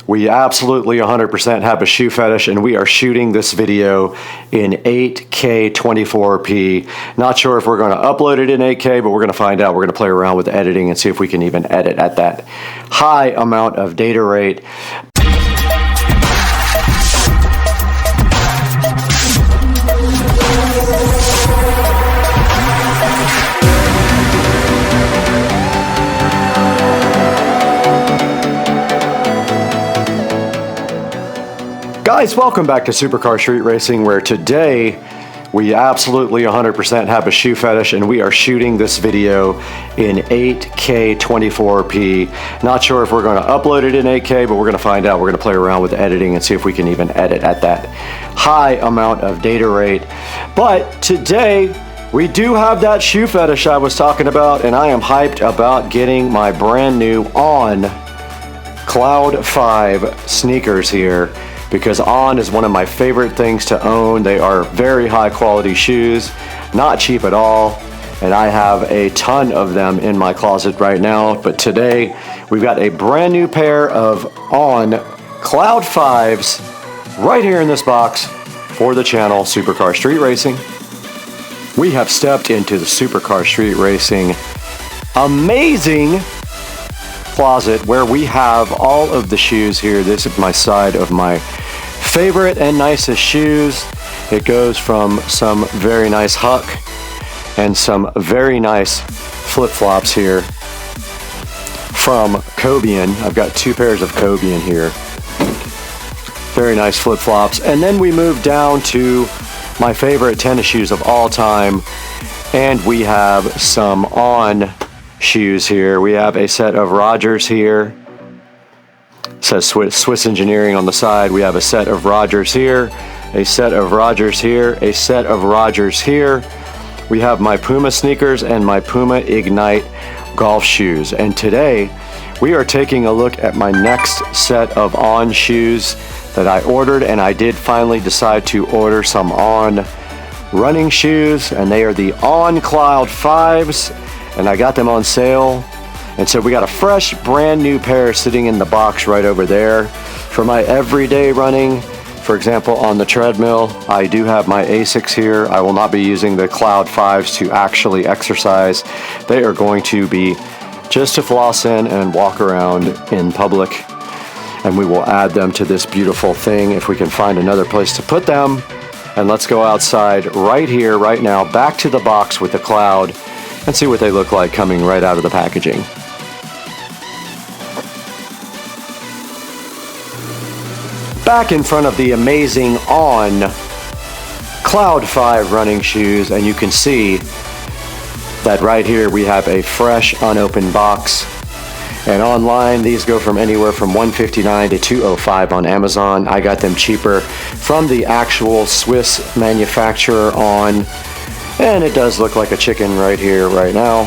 We absolutely 100% have a shoe fetish, and we are shooting this video in 8K 24p. Not sure if we're going to upload it in 8K, but we're going to find out. We're going to play around with editing and see if we can even edit at that high amount of data rate. Guys, welcome back to Supercar Street Racing, where today we absolutely 100% have a shoe fetish, and we are shooting this video in 8K 24p. Not sure if we're going to upload it in 8K, but we're going to find out. We're going to play around with editing and see if we can even edit at that high amount of data rate. But today we do have that shoe fetish I was talking about, and I am hyped about getting my brand new On Cloud 5 sneakers here, because On is one of my favorite things to own. They are very high quality shoes, not cheap at all, and I have a ton of them in my closet right now. But today we've got a brand new pair of On Cloud 5s right here in this box for the channel Supercar Street Racing. We have stepped into the Supercar Street Racing amazing closet where we have all of the shoes here. This is my side of my favorite and nicest shoes. It goes from some very nice Huck and some very nice flip-flops here from Cobian. I've got two pairs of Cobian here. Very nice flip-flops. And then we move down to my favorite tennis shoes of all time, and we have some On shoes here. We have a set of Rogers here. It says Swiss Engineering on the side. We have a set of Rogers here, a set of Rogers here, a set of Rogers here. We have my Puma sneakers and my Puma Ignite golf shoes. And today we are taking a look at my next set of On shoes that I ordered, and I did finally decide to order some On running shoes, and they are the On Cloud 5s. And I got them on sale, and so we got a fresh brand new pair sitting in the box right over there. For my everyday running, for example on the treadmill, I do have my Asics here. I will not be using the Cloud 5s to actually exercise. They are going to be just to floss in and walk around in public, and we will add them to this beautiful thing if we can find another place to put them. And let's go outside right here, right now, back to the box with the Cloud, and see what they look like coming right out of the packaging. Back in front of the amazing On Cloud 5 running shoes, and you can see that right here we have a fresh unopened box. And online, these go from anywhere from $159 to $205 on Amazon. I got them cheaper from the actual Swiss manufacturer On. And it does look like a chicken right here, right now.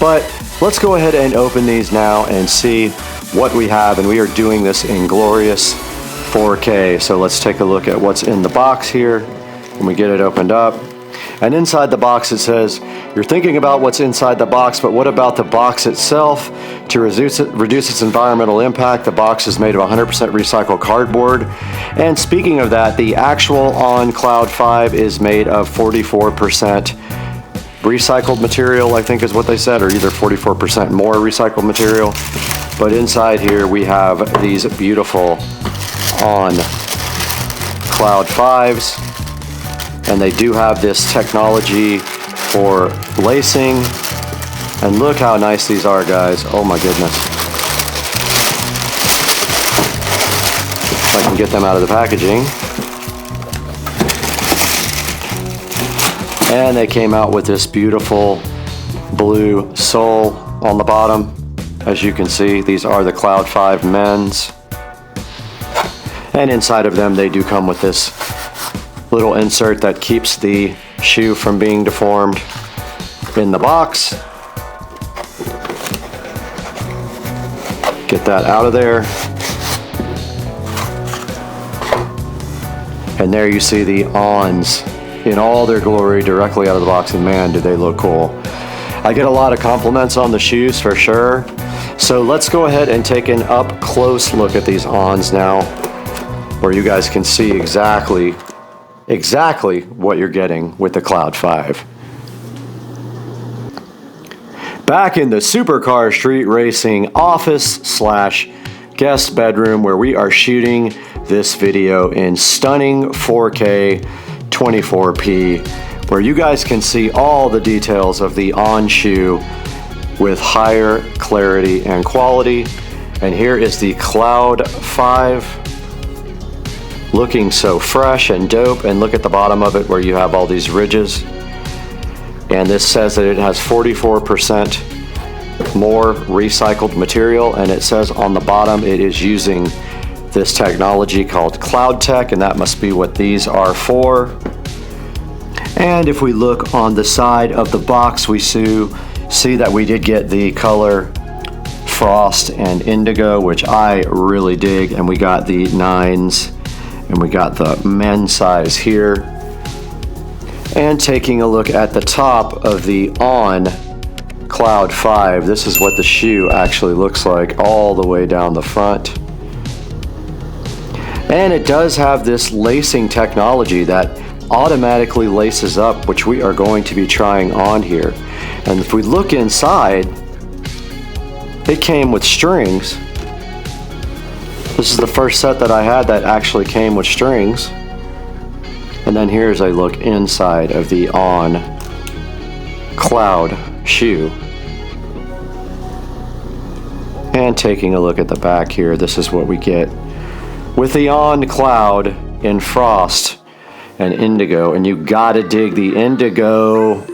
But let's go ahead and open these now and see what we have. And we are doing this in glorious 4K. So let's take a look at what's in the box here when we get it opened up. And inside the box it says, you're thinking about what's inside the box, but what about the box itself? To reduce its environmental impact, the box is made of 100% recycled cardboard. And speaking of that, the actual On Cloud 5 is made of 44% recycled material, I think is what they said, or either 44% more recycled material. But inside here we have these beautiful On Cloud 5s. And they do have this technology for lacing. And look how nice these are, guys. Oh my goodness. If I can get them out of the packaging. And they came out with this beautiful blue sole on the bottom. As you can see, these are the Cloud 5 men's. And inside of them, they do come with this little insert that keeps the shoe from being deformed in the box. Get that out of there. And there you see the Ons in all their glory directly out of the box, and man, do they look cool. I get a lot of compliments on the shoes for sure, So let's go ahead and take an up close look at these ons now, where you guys can see exactly what you're getting with the Cloud 5. Back in the Supercar Street Racing office / guest bedroom, where we are shooting this video in stunning 4K 24p, where you guys can see all the details of the on shoe with higher clarity and quality. And here is the Cloud 5, looking so fresh and dope. And look at the bottom of it where you have all these ridges. And this says that it has 44% more recycled material, and it says on the bottom it is using this technology called Cloud Tech, and that must be what these are for. And if we look on the side of the box, we see that we did get the color Frost and Indigo, which I really dig, and we got the 9s, and we got the men's size here. And taking a look at the top of the On Cloud 5, this is what the shoe actually looks like all the way down the front. And it does have this lacing technology that automatically laces up, which we are going to be trying on here. And if we look inside, it came with strings. This is the first set that I had that actually came with strings. And then here's a look inside of the On Cloud shoe. And taking a look at the back here, this is what we get with the On Cloud in Frost and Indigo. And you gotta dig the Indigo.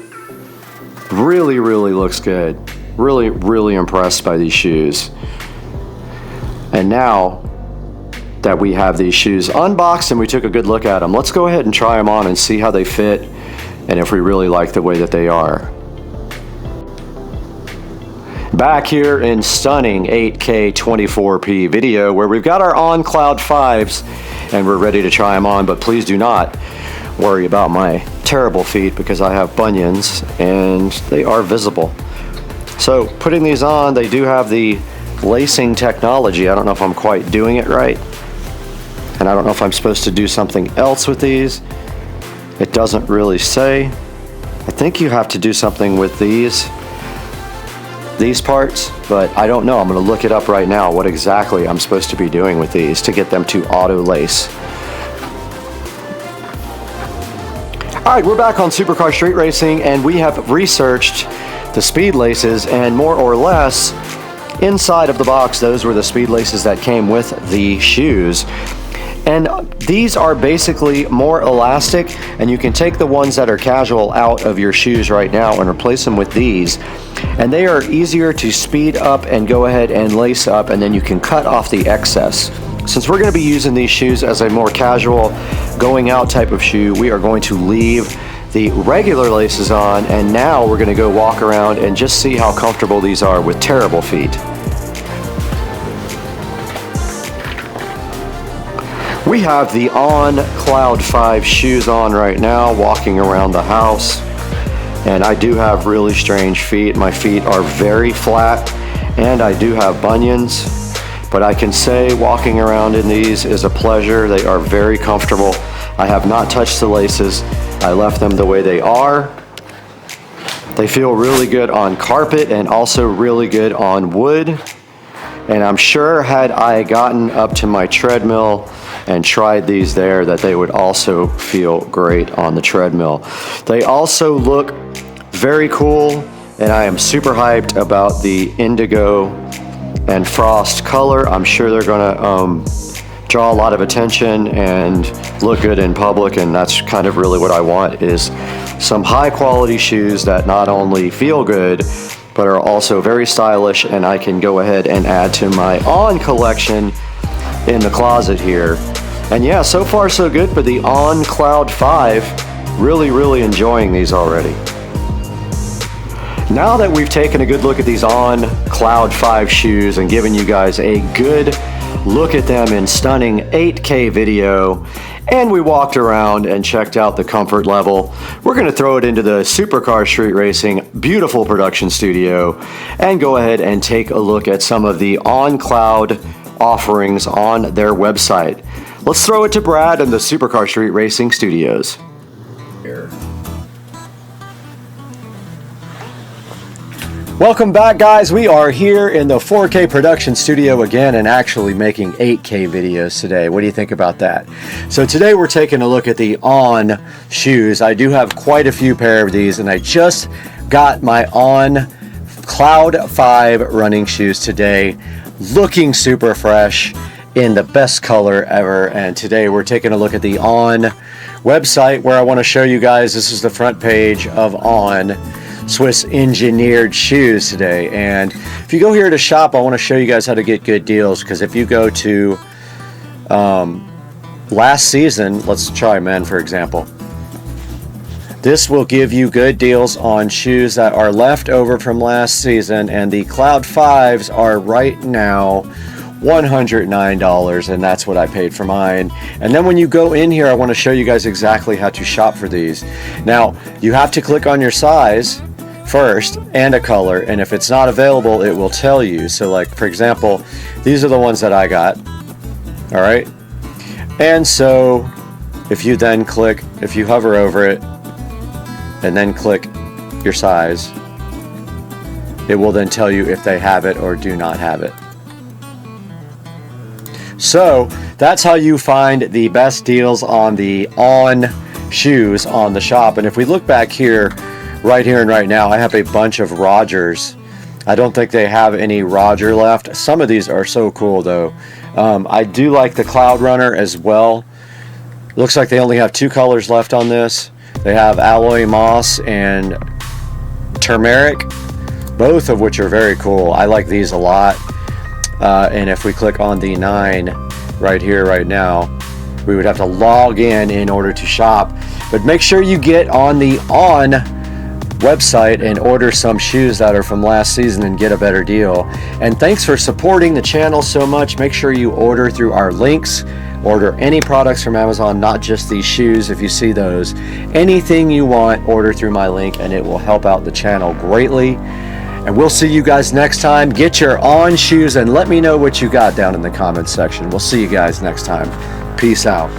Really looks good. Really impressed by these shoes. And now that we have these shoes unboxed and we took a good look at them, let's go ahead and try them on and see how they fit and if we really like the way that they are. Back here in stunning 8K 24p video, where we've got our On Cloud 5s and we're ready to try them on, but please do not worry about my terrible feet because I have bunions and they are visible. So putting these on, they do have the lacing technology. I don't know if I'm quite doing it right, and I don't know if I'm supposed to do something else with these. It doesn't really say. I think you have to do something with these parts, but I don't know. I'm going to look it up right now what exactly I'm supposed to be doing with these to get them to auto lace. Alright, we're back on Supercar Street Racing, and we have researched the speed laces, and more or less inside of the box, those were the speed laces that came with the shoes. And these are basically more elastic, and you can take the ones that are casual out of your shoes right now and replace them with these. And they are easier to speed up and go ahead and lace up, and then you can cut off the excess. Since we're going to be using these shoes as a more casual going out type of shoe, we are going to leave the regular laces on, and now we're going to go walk around and just see how comfortable these are with terrible feet. We have the On Cloud 5 shoes on right now, walking around the house, and I do have really strange feet. My feet are very flat and I do have bunions, but I can say walking around in these is a pleasure. They are very comfortable. I have not touched the laces. I left them the way they are. They feel really good on carpet and also really good on wood. And I'm sure had I gotten up to my treadmill and tried these there, that they would also feel great on the treadmill. They also look very cool, and I am super hyped about the Indigo and Frost color. I'm sure they're gonna draw a lot of attention and look good in public, and that's kind of really what I want, is some high quality shoes that not only feel good but are also very stylish, and I can go ahead and add to my On collection in the closet here. And yeah, so far so good for the On Cloud 5. Really enjoying these already. Now that we've taken a good look at these On Cloud 5 shoes and given you guys a good look at them in stunning 8K video, and we walked around and checked out the comfort level. We're going to throw it into the Supercar Street Racing beautiful production studio and go ahead and take a look at some of the on-cloud offerings on their website. Let's throw it to Brad in the Supercar Street Racing studios. Welcome back, guys. We are here in the 4K production studio again and actually making 8K videos today. What do you think about that? So today we're taking a look at the On shoes. I do have quite a few pair of these, and I just got my On Cloud 5 running shoes today, looking super fresh in the best color ever. And today we're taking a look at the On website, where I want to show you guys, this is the front page of On Swiss engineered shoes today. And if you go here to shop, I want to show you guys how to get good deals, because if you go to last season, let's try men for example, this will give you good deals on shoes that are left over from last season, and the Cloud 5s are right now $109, and that's what I paid for mine. And then when you go in here, I want to show you guys exactly how to shop for these. Now, you have to click on your size first and a color, and if it's not available, it will tell you. So like, for example, these are the ones that I got. All right. And so if you then click, if you hover over it and then click your size, it will then tell you if they have it or do not have it. So that's how you find the best deals on the On shoes on the shop. And if we look back here, right here and right now, I have a bunch of Rogers. I don't think they have any Roger left. Some of these are so cool though. I do like the Cloud Runner as well. Looks like they only have 2 colors left on this. They have Alloy Moss and Turmeric, both of which are very cool. I like these a lot. And if we click on the 9 right here right now, we would have to log in order to shop. But make sure you get on the On website and order some shoes that are from last season and get a better deal. And thanks for supporting the channel so much. Make sure you order through our links. Order any products from Amazon, not just these shoes. If you see those, anything you want, order through my link, and it will help out the channel greatly. And we'll see you guys next time. Get your On shoes and let me know what you got down in the comments section. We'll see you guys next time. Peace out.